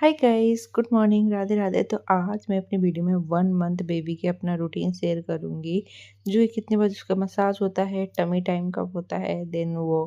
Hi guys, good morning, Radhe Radhe. तो आज मैं अपनी वीडियो में 1 मंथ बेबी के अपना रूटीन शेयर करूंगी। जो ये कितने बजे उसका मसाज होता है, टमी टाइम कब होता है, देन वो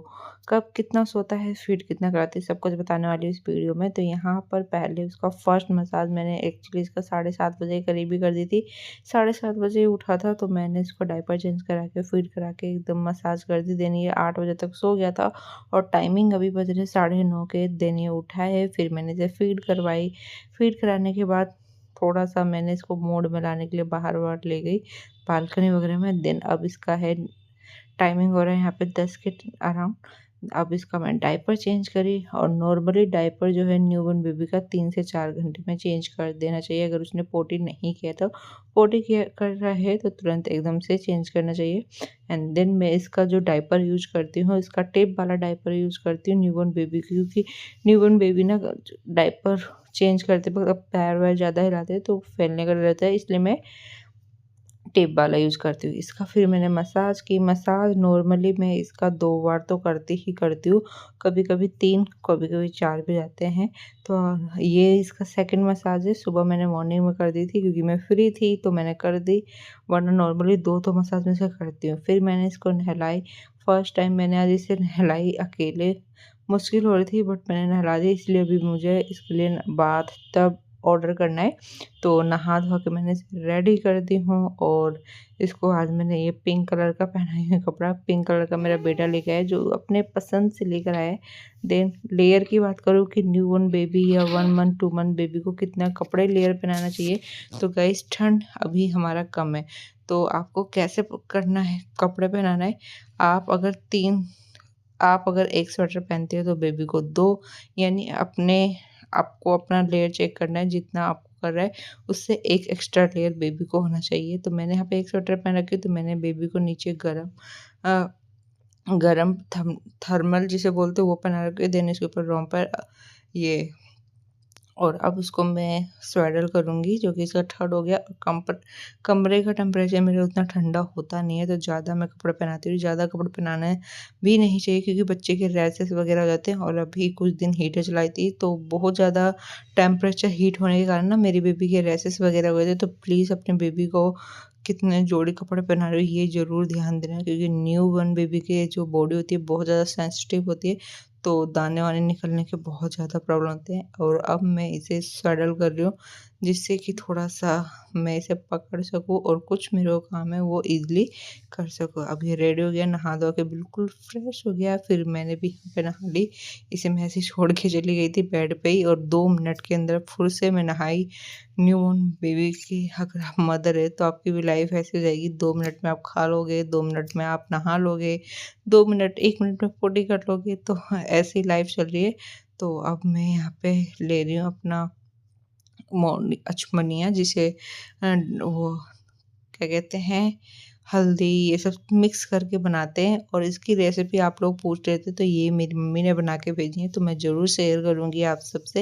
कब कितना सोता है, फीड कितना कराती है, सब कुछ बताने वाली हूँ इस वीडियो में। तो यहाँ पर पहले उसका फर्स्ट मसाज मैंने एक्चुअली इसका 7:30 बजे करीब ही कर दी थी। 7:30 बजे उठा था तो मैंने इसको डायपर चेंज करा के फीड करा के एकदम मसाज कर दी। देन ये 8 बजे तक सो गया था और टाइमिंग अभी बज रहे 9:30 के। देन ये उठा है, फिर मैंने इसे फीड करवाई। फीड कराने के बाद थोड़ा-सा मैंने इसको मूड में लाने के लिए बाहर-वाहर ले गई, बालकनी वगैरह में। देन अब इसका है टाइमिंग हो रहा है यहाँ पे 10 के अराउंड। अब इसका मैं डायपर चेंज करी और नॉर्मली डायपर जो है न्यूबॉर्न बेबी का 3 से 4 घंटे में चेंज कर देना चाहिए। अगर उसने पोटी नहीं किया तो पोटी किया कर रहा है तो तुरंत एकदम से चेंज करना चाहिए। एंड देन मैं इसका जो डायपर यूज़ करती हूँ, इसका टेप वाला डायपर यूज़ करती हूँ न्यूबॉर्न बेबी की, क्योंकि न्यूबॉर्न बेबी ना डायपर चेंज करते वक़्त पैर-वैर ज़्यादा हिलाते हैं तो फैलने का डर रहता है, इसलिए मैं टेप वाला यूज़ करती हूँ। इसका फिर मैंने मसाज की। मसाज नॉर्मली मैं इसका 2 बार तो करती ही करती हूँ, कभी-कभी 3, कभी-कभी 4 भी जाते हैं। तो ये इसका सेकंड मसाज है। सुबह मैंने मॉर्निंग में कर दी थी क्योंकि मैं फ्री थी तो मैंने कर दी, वरना नॉर्मली 2 तो मसाज मैं इसका करती हूँ। फिर मैंने इसको नहलाई। फर्स्ट टाइम मैंने आज इसे नहलाई अकेले, मुश्किल हो रही थी बट मैंने नहला दी, इसलिए अभी मुझे इसके लिए बाथ टब ऑर्डर करना है। तो नहा धो के मैंने इसे रेडी कर दी हूँ और इसको आज मैंने ये पिंक कलर का पहनाई हुई कपड़ा, पिंक कलर का मेरा बेटा लेके आया जो अपने पसंद से लेकर आया है। देन लेयर की बात करूँ कि न्यूबॉर्न बेबी या 1 मंथ 2 मंथ बेबी को कितना कपड़े लेयर पहनाना चाहिए, तो गाइस ठंड अभी हमारा कम है तो आपको कैसे करना है, कपड़े पहनाना है। आप अगर 3 आप अगर 1 स्वेटर पहनते हो तो बेबी को 2, यानी आपको अपना लेयर चेक करना है, जितना आपको कर रहा है उससे 1 एक्स्ट्रा लेयर बेबी को होना चाहिए। तो मैंने यहाँ पे 1 स्वेटर पहन रखी है तो मैंने बेबी को नीचे अ, गरम थर्मल जिसे बोलते हैं वो पहना रखी है। देन इसके ऊपर रोम्पर ये और अब उसको मैं स्वेडल करूँगी जो कि इसका 3rd हो गया। कमरे का टेम्परेचर मेरा उतना ठंडा होता नहीं है तो ज़्यादा मैं कपड़े पहनाती हूँ। ज़्यादा कपड़े पहनाना भी नहीं चाहिए क्योंकि बच्चे के रैशेस वगैरह हो जाते हैं। और अभी कुछ दिन हीटर चलाई थी तो बहुत ज़्यादा टेम्परेचर हीट होने के कारण ना मेरी बेबी के रैशेस वगैरह हो गए थे। तो प्लीज़ अपने बेबी को कितने जोड़ी कपड़े पहना रहे हो ये ज़रूर ध्यान देना, क्योंकि न्यूबॉर्न बेबी की जो बॉडी होती है बहुत ज़्यादा सेंसिटिव होती है, तो दाने-वाने निकलने के बहुत ज़्यादा प्रॉब्लम होते हैं। और अब मैं इसे स्वेडल कर रही हूँ जिससे कि थोड़ा-सा मैं इसे पकड़ सकूँ और कुछ मेरे को काम है वो ईज़िली कर सकूँ। अब ये रेडी हो गया, नहा धो के बिल्कुल फ्रेश हो गया। फिर मैंने भी यहाँ पे नहा ली। इसे मैं ऐसे ही छोड़ के चली गई थी बेड पे ही और 2 मिनट के अंदर फिर से मैं नहाई। न्यूबॉर्न बेबी की अगर आप मदर है तो आपकी भी लाइफ ऐसी हो जाएगी, 2 मिनट में आप खा लोगे, 2 मिनट में आप नहा लोगे, 2 मिनट 1 मिनट में पोटी कर लोगे, तो ऐसी लाइफ चल रही है। तो अब मैं यहाँ पे ले रही हूँ अपना अचमनिया जिसे वो क्या कहते हैं, हल्दी ये सब मिक्स करके बनाते हैं और इसकी रेसिपी आप लोग पूछ रहे थे तो ये मेरी मम्मी ने बना के भेजी है तो मैं ज़रूर शेयर करूँगी आप सबसे।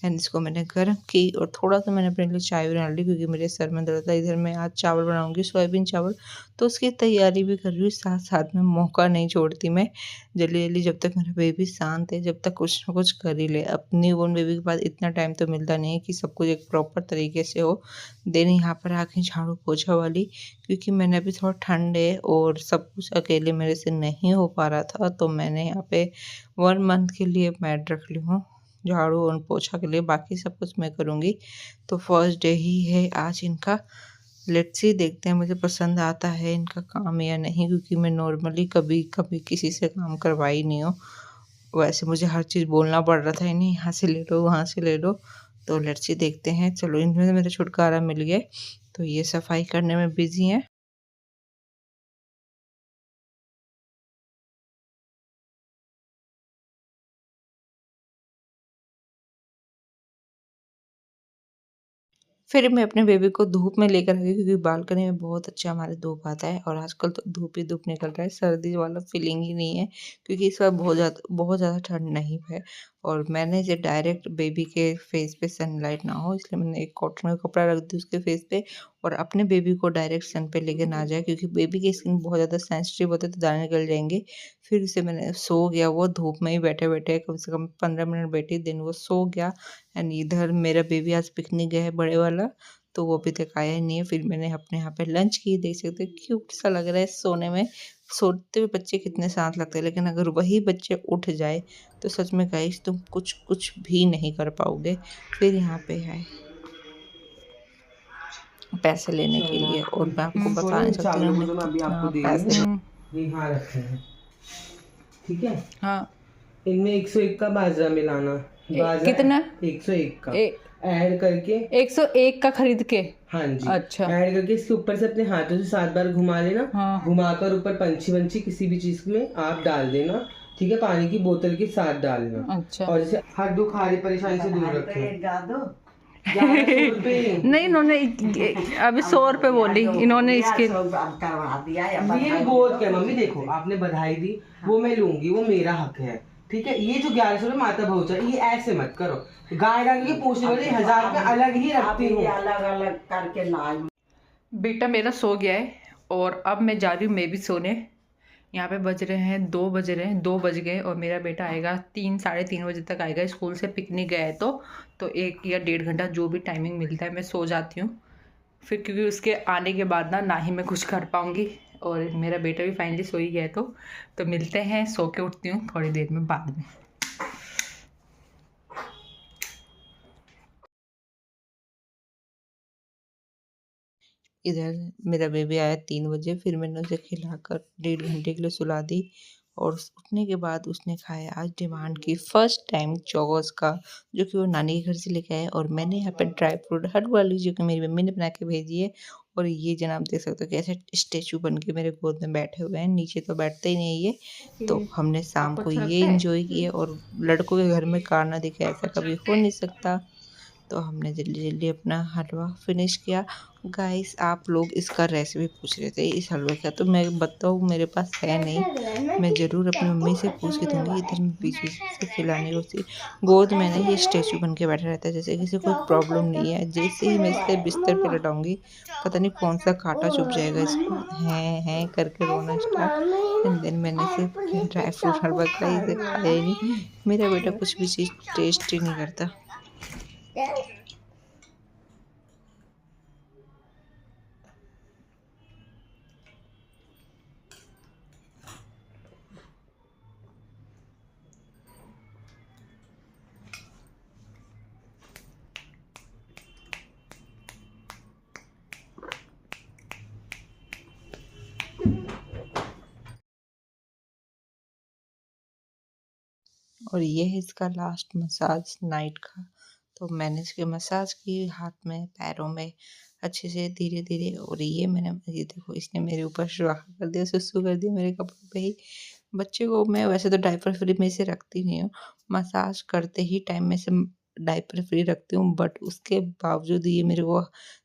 एंड इसको मैंने गर्म की और थोड़ा-सा मैंने अपने लिए चाय बना ली क्योंकि मेरे सर में दर्द था। इधर मैं आज चावल बनाऊँगी, सोयाबीन चावल, तो उसकी तैयारी भी कर रही हूँ, साथ-साथ में मौका नहीं छोड़ती मैं। जल्दी-जल्दी जब तक मेरा बेबी शांत है, जब तक कुछ न कुछ कर ही ले। अब न्यूबॉर्न बेबी के पास इतना टाइम तो मिलता नहीं है कि सब कुछ एक प्रॉपर तरीके से हो। देन यहाँ पर आके झाड़ू पोछा वाली, क्योंकि मैंने अभी थोड़ा ठंड है और सब कुछ अकेले मेरे से नहीं हो पा रहा था तो मैंने यहाँ पे 1 मंथ के लिए मैड रख ली हूँ झाड़ू और पोछा के लिए, बाकी सब कुछ मैं करूँगी। तो फर्स्ट डे ही है आज इनका। लेट्स सी, देखते हैं मुझे पसंद आता है इनका काम या नहीं, क्योंकि मैं नॉर्मली कभी-कभी किसी से काम करवाई नहीं हूँ। वैसे मुझे हर चीज़ बोलना पड़ रहा था, इन्हें यहाँ से ले लो, वहाँ से ले लो। तो लेट्स सी, देखते हैं। चलो, इनमें से मेरा छुटकारा मिल गया है, तो ये सफाई करने में बिज़ी हैं। फिर मैं अपने बेबी को धूप में लेकर आ गई क्योंकि बालकनी में बहुत अच्छा हमारे धूप आता है और आजकल तो धूप ही धूप निकल रहा है, सर्दी वाला फीलिंग ही नहीं है क्योंकि इस बार बहुत ज़्यादा ठंड नहीं है। और मैंने इसे डायरेक्ट बेबी के फेस पे सनलाइट ना हो इसलिए मैंने एक कॉटन का कपड़ा रख दी उसके फेस पे और अपने बेबी को डायरेक्ट सन पे लेके ना जाए, क्योंकि बेबी की स्किन बहुत ज़्यादा सेंसिटिव होती है तो दाने निकल जाएंगे। फिर उसे मैंने सो गया, वो धूप में ही बैठे बैठे कम से कम 15 मिनट बैठी, दिन वो सो गया। एंड इधर मेरा बेबी आज पिकनिक गया है बड़े वाला, तो वो अभी तक आया ही नहीं है। फिर मैंने अपने यहाँ पे लंच की, देख सकते हैं क्यूट सा लग रहा है सोने में। सोते हुए बच्चे कितने शांत लगते हैं, लेकिन अगर वही बच्चे उठ जाए तो सच में गाइस तुम कुछ कुछ भी नहीं कर पाओगे। फिर यहाँ पे है पैसे लेने के लिए, और मैं आपको बता नहीं सकती उन्होंने कितना पैसे यहाँ रखे हैं, ठीक है। हाँ, इनमें 101 का बाजरा मिलाना। बाजरा कितना? 101 का ऐड करके 101 का खरीद के। हाँ जी, अच्छा। ऐड करके इसके ऊपर से अपने हाथों से 7 बार घुमा लेना। हाँ। घुमाकर ऊपर पंछी वंछी किसी भी चीज में आप डाल देना, ठीक है। पानी की बोतल के साथ डालना। अच्छा। और जैसे हर दुख हारी परेशानी से दूर रखें। 1100 रुपए नहीं, इन्होंने अभी 100 रुपए बोली इन्होंने इसके करवा दिया। ये गोद के मम्मी देखो, आपने बधाई दी, वो मैं लूंगी, वो मेरा हक है, ठीक है। ये जो 1100 रुपए माता भौचा, ये ऐसे मत करो। गाय डाल के पूछने वाले 1000 रुपए अलग ही रखती हूँ, अलग अलग करके लाई। बेटा मेरा सो गया है और अब मैं जा रही हूँ मैं भी सोने। यहाँ पे बज रहे हैं 2 बज रहे हैं, 2 बज गए और मेरा बेटा आएगा 3 साढ़े 3 बजे तक आएगा स्कूल से, पिकनिक गया है तो 1 या 1.5 घंटा जो भी टाइमिंग मिलता है मैं सो जाती हूँ। फिर क्योंकि उसके आने के बाद ना ही मैं कुछ कर पाऊँगी, और मेरा बेटा भी फाइनली सो ही गया है तो मिलते हैं, सो के उठती हूँ थोड़ी देर में बाद में। इधर मेरा बेबी आया 3 बजे, फिर मैंने उसे खिलाकर 1.5 घंटे के लिए सुला दी, और उठने के बाद उसने खाया आज डिमांड की फर्स्ट टाइम चोकोस का, जो कि वो नानी के घर से लेके आए। और मैंने यहाँ पे ड्राई फ्रूट हट वाली जो कि मेरी मम्मी ने बना के भेजी है। और ये जनाब देख सकते हो कैसे स्टेचू बन के मेरे गोद में बैठे हुए हैं, नीचे तो बैठते ही नहीं ये। तो हमने शाम को ये इंजॉय किए, और लड़कों के घर में कार ना दिखे ऐसा कभी हो नहीं सकता। तो हमने जल्दी जल्दी अपना हलवा फिनिश किया। गाइस आप लोग इसका रेसिपी पूछ रहे थे इस हलवे का, तो मैं बताऊँ मेरे पास है नहीं, मैं ज़रूर अपनी मम्मी से पूछ के दूँगी। इधर मैं बीच बीच से खिलाने को सी गोद में ना ये स्टेचू बन के बैठा रहता है, जैसे किसी कोई प्रॉब्लम नहीं है। जैसे ही मैं इसके बिस्तर पे लटाऊंगी पता नहीं कौन सा कांटा चुभ जाएगा इसको, हैं करके रोना स्टार्ट। एंड देन मैंने सिर्फ ड्राई फ्रूट हलवा खाई, इसे खाया ही नहीं। मेरा बेटा कुछ भी चीज़ टेस्ट ही नहीं करता। और ये है इसका लास्ट मसाज नाइट का। तो मैंने इसके मसाज की हाथ में पैरों में अच्छे से धीरे धीरे, और ये देखो इसने मेरे ऊपर सुराख कर दिया, सुसु कर दिया मेरे कपड़ों पे ही। बच्चे को मैं वैसे तो डायपर फ्री में से रखती नहीं हूँ, मसाज करते ही टाइम में से डायपर फ्री रखती हूँ, बट उसके बावजूद ये मेरे को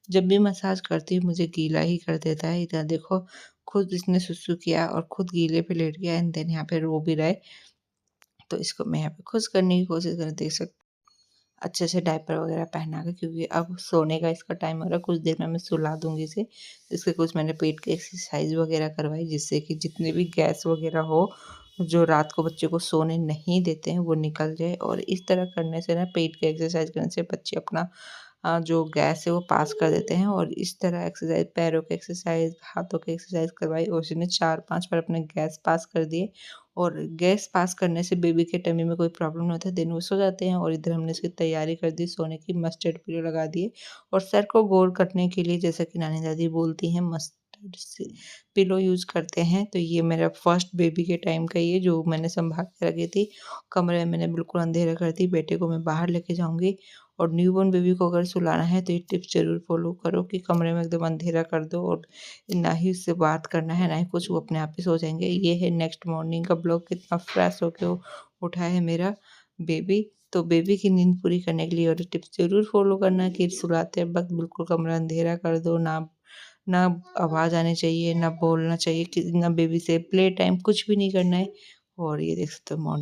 जब भी मसाज करती है मुझे गीला ही कर देता है। इधर देखो खुद इसने सुसु किया और खुद गीले पे लेट गया, एंड देन यहाँ पे रो भी रहा है। तो इसको मैं यहाँ पे खुश करने की कोशिश कर, देख सकते अच्छे से डायपर वगैरह पहना के, क्योंकि अब सोने का इसका टाइम हो रहा है। कुछ देर में मैं सुला दूंगी इसे। इसके कुछ मैंने पेट की एक्सरसाइज वगैरह करवाई, जिससे कि जितने भी गैस वगैरह हो जो रात को बच्चे को सोने नहीं देते हैं वो निकल जाए। और इस तरह करने से ना, पेट की एक्सरसाइज करने से बच्चे अपना जो गैस है वो पास कर देते हैं। और इस तरह एक्सरसाइज, पैरों की एक्सरसाइज, हाथों की एक्सरसाइज करवाई, और उसने 4-5 बार अपने गैस पास कर दिए। और गैस पास करने से बेबी के टमी में कोई प्रॉब्लम नहीं होता, दिन वो सो जाते हैं। और इधर हमने इसकी तैयारी कर दी सोने की, मस्टर्ड पिलो लगा दिए। और सर को गोल करने के लिए जैसा कि नानी दादी बोलती हैं मस्टर्ड से पिलो यूज़ करते हैं। तो ये मेरा फर्स्ट बेबी के टाइम का ये जो मैंने संभाल के रखी थी। कमरे में मैंने बिल्कुल अंधेरा कर दी, बेटे को मैं बाहर लेके जाऊँगी। और न्यूबॉर्न बेबी को अगर सुलाना है तो ये टिप्स ज़रूर फॉलो करो कि कमरे में एकदम अंधेरा कर दो, और ना ही उससे बात करना है ना ही कुछ, वो अपने आप ही सो जाएंगे। ये है नेक्स्ट मॉर्निंग का ब्लॉग, कितना फ्रेश होके उठा है मेरा बेबी। तो बेबी की नींद पूरी करने के लिए और टिप्स ज़रूर फॉलो करना कि सुलाते वक्त बिल्कुल कमरा अंधेरा कर दो, ना ना आवाज़ आनी चाहिए, ना बोलना चाहिए कि ना बेबी से प्ले टाइम, कुछ भी नहीं करना है। और ये देख सकते हो मॉर्निंग